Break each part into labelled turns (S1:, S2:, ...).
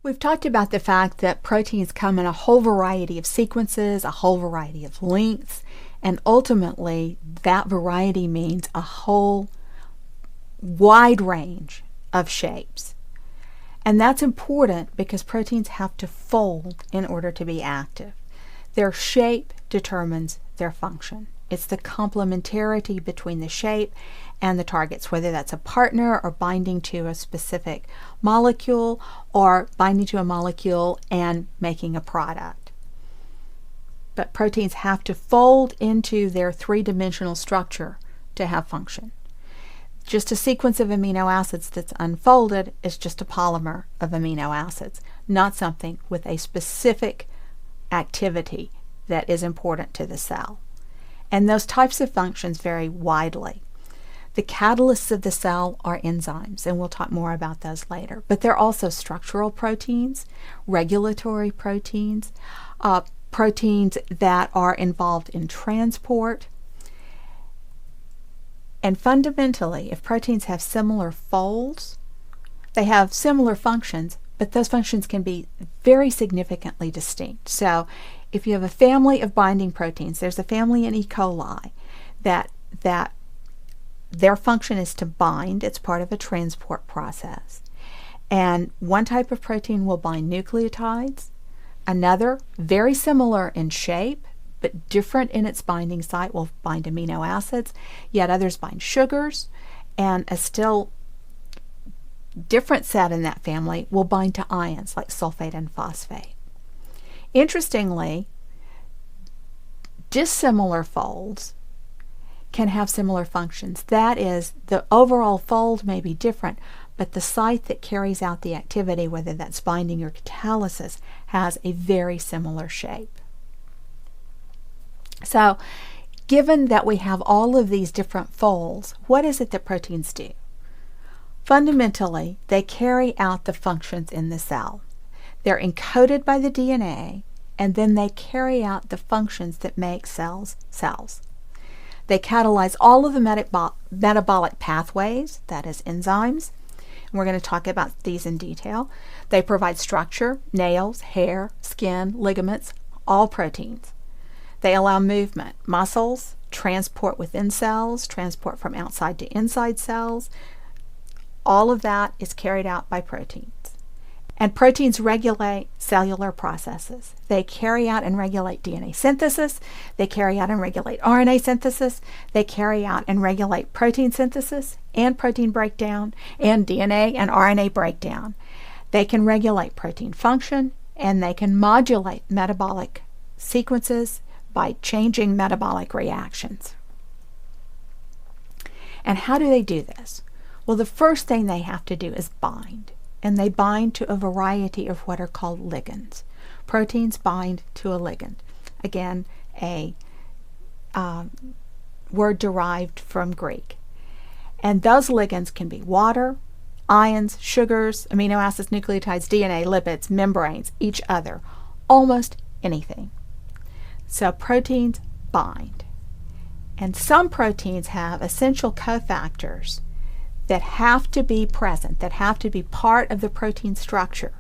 S1: We've talked about the fact that proteins come in a whole variety of sequences, a whole variety of lengths, and ultimately that variety means a whole wide range of shapes. And that's important because proteins have to fold in order to be active. Their shape determines their function. It's the complementarity between the shape and the targets, whether that's a partner or binding to a specific molecule or binding to a molecule and making a product. But proteins have to fold into their three-dimensional structure to have function. Just a sequence of amino acids that's unfolded is just a polymer of amino acids, not something with a specific activity that is important to the cell. And those types of functions vary widely. The catalysts of the cell are enzymes, and we'll talk more about those later. But they're also structural proteins, regulatory proteins, proteins that are involved in transport. And fundamentally, if proteins have similar folds, they have similar functions, but those functions can be very significantly distinct. So if you have a family of binding proteins, there's a family in E. coli that their function is to bind. It's part of a transport process. And one type of protein will bind nucleotides, another, very similar in shape, but different in its binding site, will bind amino acids, yet others bind sugars, and a still different set in that family will bind to ions like sulfate and phosphate. Interestingly, dissimilar folds can have similar functions. That is, the overall fold may be different, but the site that carries out the activity, whether that's binding or catalysis, has a very similar shape. So, given that we have all of these different folds, what is it that proteins do? Fundamentally, they carry out the functions in the cell. They're encoded by the DNA, and then they carry out the functions that make cells cells. They catalyze all of the metabolic pathways, that is enzymes. And we're going to talk about these in detail. They provide structure, nails, hair, skin, ligaments, all proteins. They allow movement, muscles, transport within cells, transport from outside to inside cells. All of that is carried out by proteins. And proteins regulate cellular processes. They carry out and regulate DNA synthesis. They carry out and regulate RNA synthesis. They carry out and regulate protein synthesis and protein breakdown and DNA and RNA breakdown. They can regulate protein function, and they can modulate metabolic sequences by changing metabolic reactions. And how do they do this? Well, the first thing they have to do is bind. And they bind to a variety of what are called ligands. Proteins bind to a ligand. Again, a word derived from Greek. And those ligands can be water, ions, sugars, amino acids, nucleotides, DNA, lipids, membranes, each other, almost anything. So proteins bind. And some proteins have essential cofactors that have to be present, that have to be part of the protein structure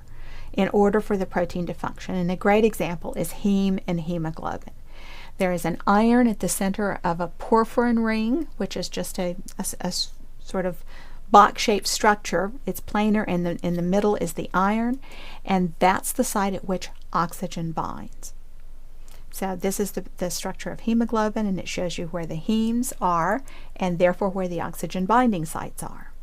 S1: in order for the protein to function. And a great example is heme and hemoglobin. There is an iron at the center of a porphyrin ring, which is just a sort of box-shaped structure. It's planar, and in the middle is the iron, and that's the site at which oxygen binds. So this is the structure of hemoglobin, and it shows you where the hemes are, and therefore where the oxygen binding sites are.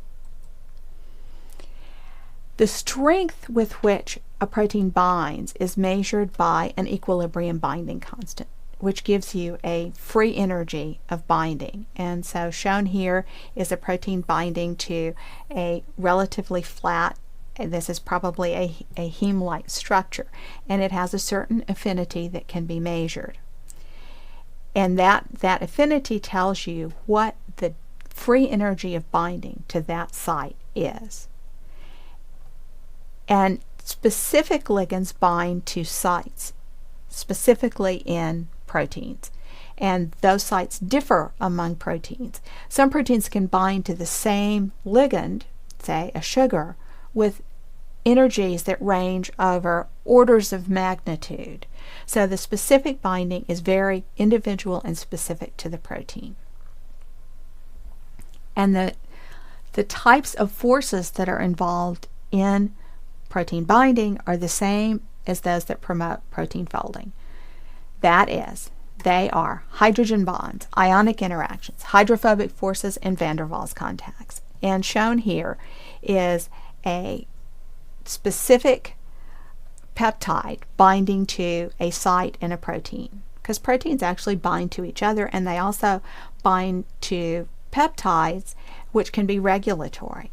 S1: The strength with which a protein binds is measured by an equilibrium binding constant, which gives you a free energy of binding. And so shown here is a protein binding to a relatively flat, and this is probably a heme-like structure, and it has a certain affinity that can be measured. And that affinity tells you what the free energy of binding to that site is. And specific ligands bind to sites, specifically in proteins. And those sites differ among proteins. Some proteins can bind to the same ligand, say a sugar, with energies that range over orders of magnitude. So the specific binding is very individual and specific to the protein. And the types of forces that are involved in protein binding are the same as those that promote protein folding. That is, they are hydrogen bonds, ionic interactions, hydrophobic forces, and van der Waals contacts. And shown here is a specific peptide binding to a site in a protein, because proteins actually bind to each other, and they also bind to peptides, which can be regulatory.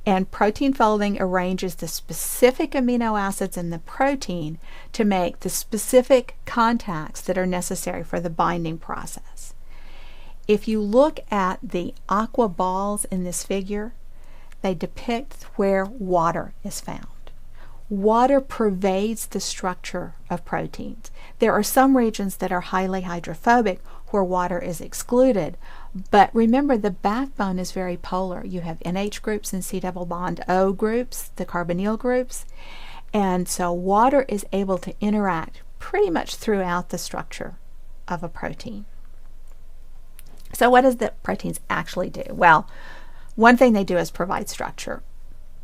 S1: And protein folding arranges the specific amino acids in the protein to make the specific contacts that are necessary for the binding process. If you look at the aqua balls in this figure, they depict where water is found. Water pervades the structure of proteins. There are some regions that are highly hydrophobic where water is excluded, but remember the backbone is very polar. You have NH groups and C double bond O groups, the carbonyl groups, and so water is able to interact pretty much throughout the structure of a protein. So what does the proteins actually do? Well, one thing they do is provide structure.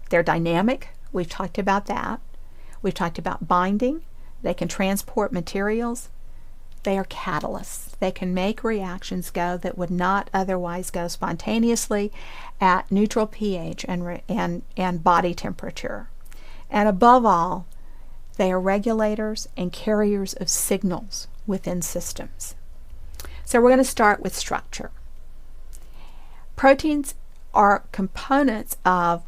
S1: They're dynamic. We've talked about that. We've talked about binding. They can transport materials. They are catalysts. They can make reactions go that would not otherwise go spontaneously at neutral pH and body temperature. And above all, they are regulators and carriers of signals within systems. So we're going to start with structure. Proteins are components of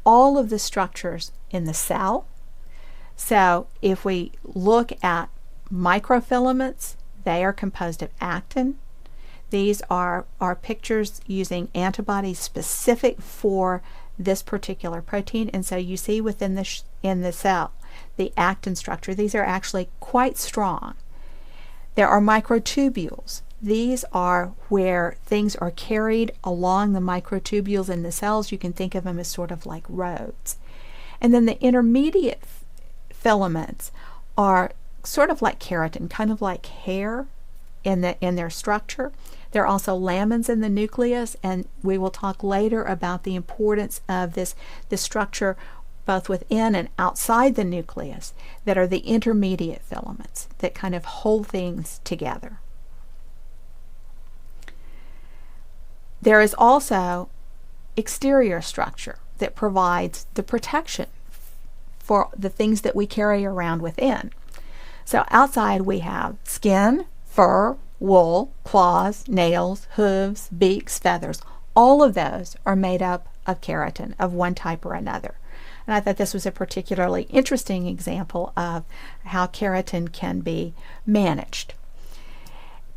S1: all of the structures in the cell. So if we look at microfilaments, they are composed of actin. These are pictures using antibodies specific for this particular protein, and so you see within in the cell the actin structure. These are actually quite strong. There are microtubules. These are where things are carried along the microtubules in the cells. You can think of them as sort of like roads. And then the intermediate filaments are sort of like keratin, kind of like hair in their structure. There are also lamins in the nucleus, and we will talk later about the importance of this structure both within and outside the nucleus that are the intermediate filaments that kind of hold things together. There is also exterior structure that provides the protection for the things that we carry around within. So outside we have skin, fur, wool, claws, nails, hooves, beaks, feathers. All of those are made up of keratin of one type or another. And I thought this was a particularly interesting example of how keratin can be managed.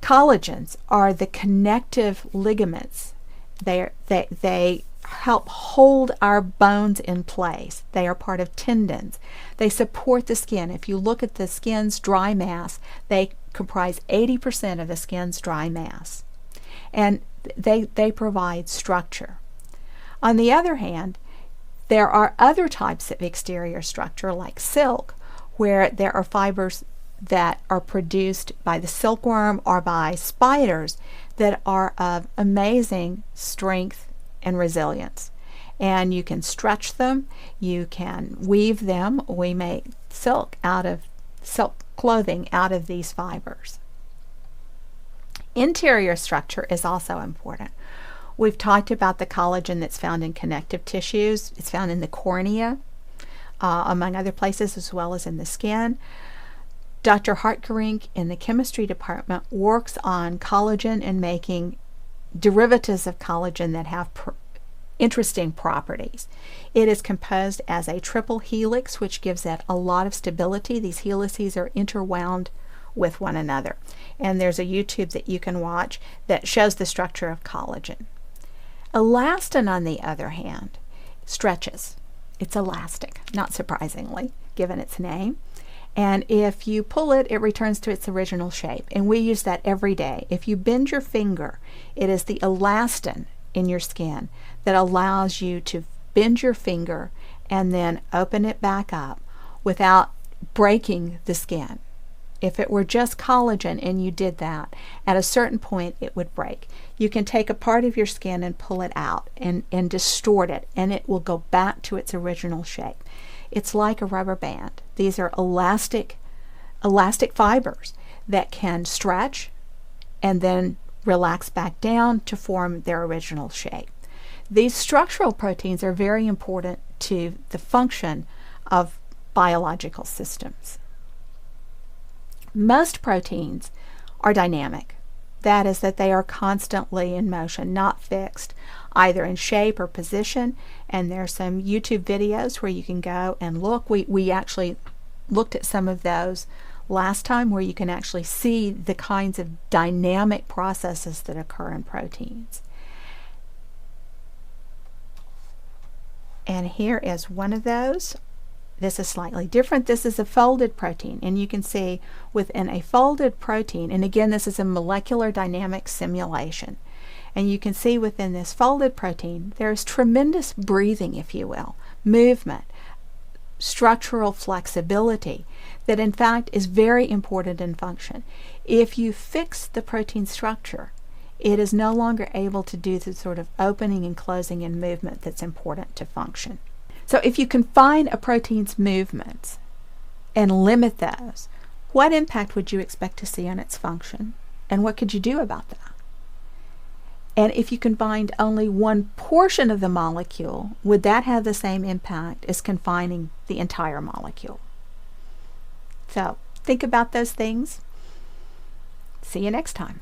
S1: Collagens are the connective ligaments. They help hold our bones in place. They are part of tendons. They support the skin. If you look at the skin's dry mass, they comprise 80% of the skin's dry mass. And they provide structure. On the other hand, there are other types of exterior structure like silk, where there are fibers that are produced by the silkworm or by spiders that are of amazing strength and resilience. And you can stretch them, you can weave them. We make silk clothing out of these fibers. Interior structure is also important. We've talked about the collagen that's found in connective tissues. It's found in the cornea, among other places, as well as in the skin. Dr. Hartgerink in the chemistry department works on collagen and making derivatives of collagen that have interesting properties. It is composed as a triple helix, which gives it a lot of stability. These helices are interwound with one another. And there's a YouTube that you can watch that shows the structure of collagen. Elastin, on the other hand, stretches. It's elastic, not surprisingly, given its name. And if you pull it, it returns to its original shape. And we use that every day. If you bend your finger, it is the elastin in your skin that allows you to bend your finger and then open it back up without breaking the skin. If it were just collagen and you did that, at a certain point it would break. You can take a part of your skin and pull it out and distort it, and it will go back to its original shape. It's like a rubber band. These are elastic fibers that can stretch and then relax back down to form their original shape. These structural proteins are very important to the function of biological systems. Most proteins are dynamic. That is, that they are constantly in motion, not fixed, either in shape or position. And there's some YouTube videos where you can go and look. We actually looked at some of those last time, where you can actually see the kinds of dynamic processes that occur in proteins. And here is one of those. This is slightly different. This is a folded protein, and you can see within a folded protein, and again this is a molecular dynamics simulation, and you can see within this folded protein there's tremendous breathing, if you will, movement, structural flexibility that in fact is very important in function. If you fix the protein structure, it is no longer able to do the sort of opening and closing and movement that's important to function. So if you confine a protein's movements and limit those, what impact would you expect to see on its function? And what could you do about that? And if you confined only one portion of the molecule, would that have the same impact as confining the entire molecule? So think about those things. See you next time.